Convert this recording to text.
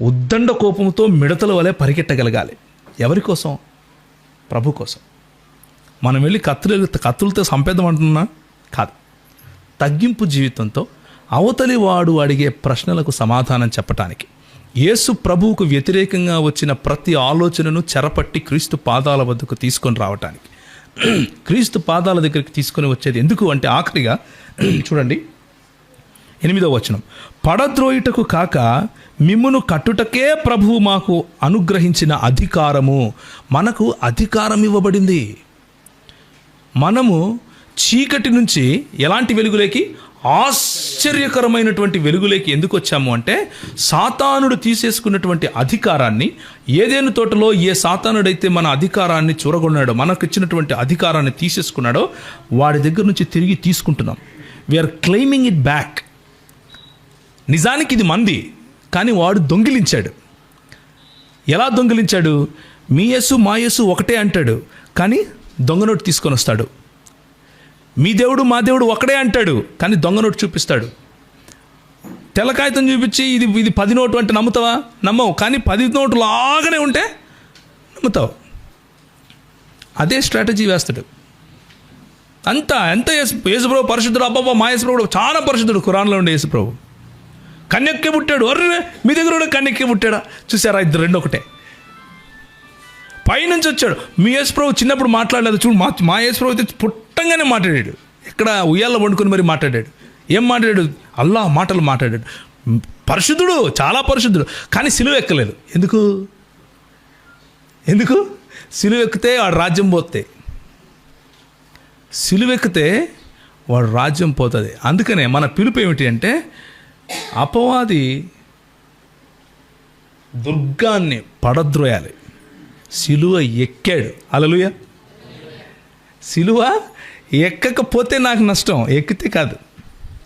ఉద్దండ కోపంతో మిడతల వలె పరిగెట్టగలగాలి. ఎవరి కోసం? ప్రభు కోసం. మనం వెళ్ళి కత్తులతో సంపేద్దాం అంటున్నా కాదు. తగ్గింపు జీవితంతో అవతలి వాడు అడిగే ప్రశ్నలకు సమాధానం చెప్పటానికి, యేసు ప్రభువుకు వ్యతిరేకంగా వచ్చిన ప్రతి ఆలోచనను చెరపట్టి క్రీస్తు పాదాల వద్దకు తీసుకొని రావటానికి, క్రీస్తు పాదాల దగ్గరికి తీసుకొని వచ్చేది ఎందుకు అంటే, ఆఖరిగా చూడండి 8వ వచనం, పడద్రోయుటకు కాక మిమ్మును కట్టుటకే ప్రభువు మాకు అనుగ్రహించిన అధికారము. మనకు అధికారం ఇవ్వబడింది. మనము చీకటి నుంచి ఎలాంటి వెలుగులోకి? ఆశ్చర్యకరమైనటువంటి వెలుగులోకి ఎందుకు వచ్చాము అంటే, సాతానుడు తీసేసుకున్నటువంటి అధికారాన్ని, ఏదైనా తోటలో ఏ సాతానుడైతే మన అధికారాన్ని చూరగొన్నాడో, మనకు ఇచ్చినటువంటి అధికారాన్ని తీసేసుకున్నాడో, వాడి దగ్గర నుంచి తిరిగి తీసుకుంటున్నాం. We're claiming it back. నిజానికి ఇది మంది, కానీ వాడు దొంగిలించాడు. ఎలా దొంగిలించాడు? మీ యేసు మా యేసు ఒకటే అంటాడు, కానీ దొంగ నోటు తీసుకొని వస్తాడు. మీ దేవుడు మా దేవుడు ఒకడే అంటాడు, కానీ దొంగ నోటు చూపిస్తాడు. తెల్ల కాగితం చూపించి ఇది 10 నోటు అంటే నమ్ముతావా? నమ్మవు. కానీ 10 నోటు లాగానే ఉంటే నమ్ముతావు. అదే స్ట్రాటజీ వేస్తాడు. ఎంత యేసుప్రభు పరిశుద్ధుడు, అబ్బాబా మా యేసుప్రభు చాలా పరిశుద్ధుడు. ఖురాన్లో ఉండే యేసుప్రభు కన్యక్కే పుట్టాడు. అర్రే మీ దగ్గర కూడా కన్యక్కే పుట్టాడా? చూసారా, ఇద్దరు రెండు ఒకటే. పైనుంచి వచ్చాడు. మీ యేసుప్రభు చిన్నప్పుడు మాట్లాడలేదు చూడు. మా యేసుప్రభు అయితే పుట్టంగానే మాట్లాడాడు. ఎక్కడ ఉయ్యాల్లో వండుకొని మరి మాట్లాడాడు. ఏం మాట్లాడాడు? అల్లా మాటలు మాట్లాడాడు. పరిశుద్ధుడు, చాలా పరిశుద్ధుడు. కానీ సిలువ ఎక్కలేదు. ఎందుకు? సిలువ ఎక్కితే వాడు రాజ్యం పోతే, సిలువ ఎక్కితే వాడు రాజ్యం పోతుంది. అందుకనే మన పిలుపు ఏమిటి అంటే, అపవాది దుర్గాన్ని పడద్రోయాలి. సిలువ ఎక్కాడు. హల్లెలూయా. సిలువ ఎక్కకపోతే నాకు నష్టం, ఎక్కితే కాదు.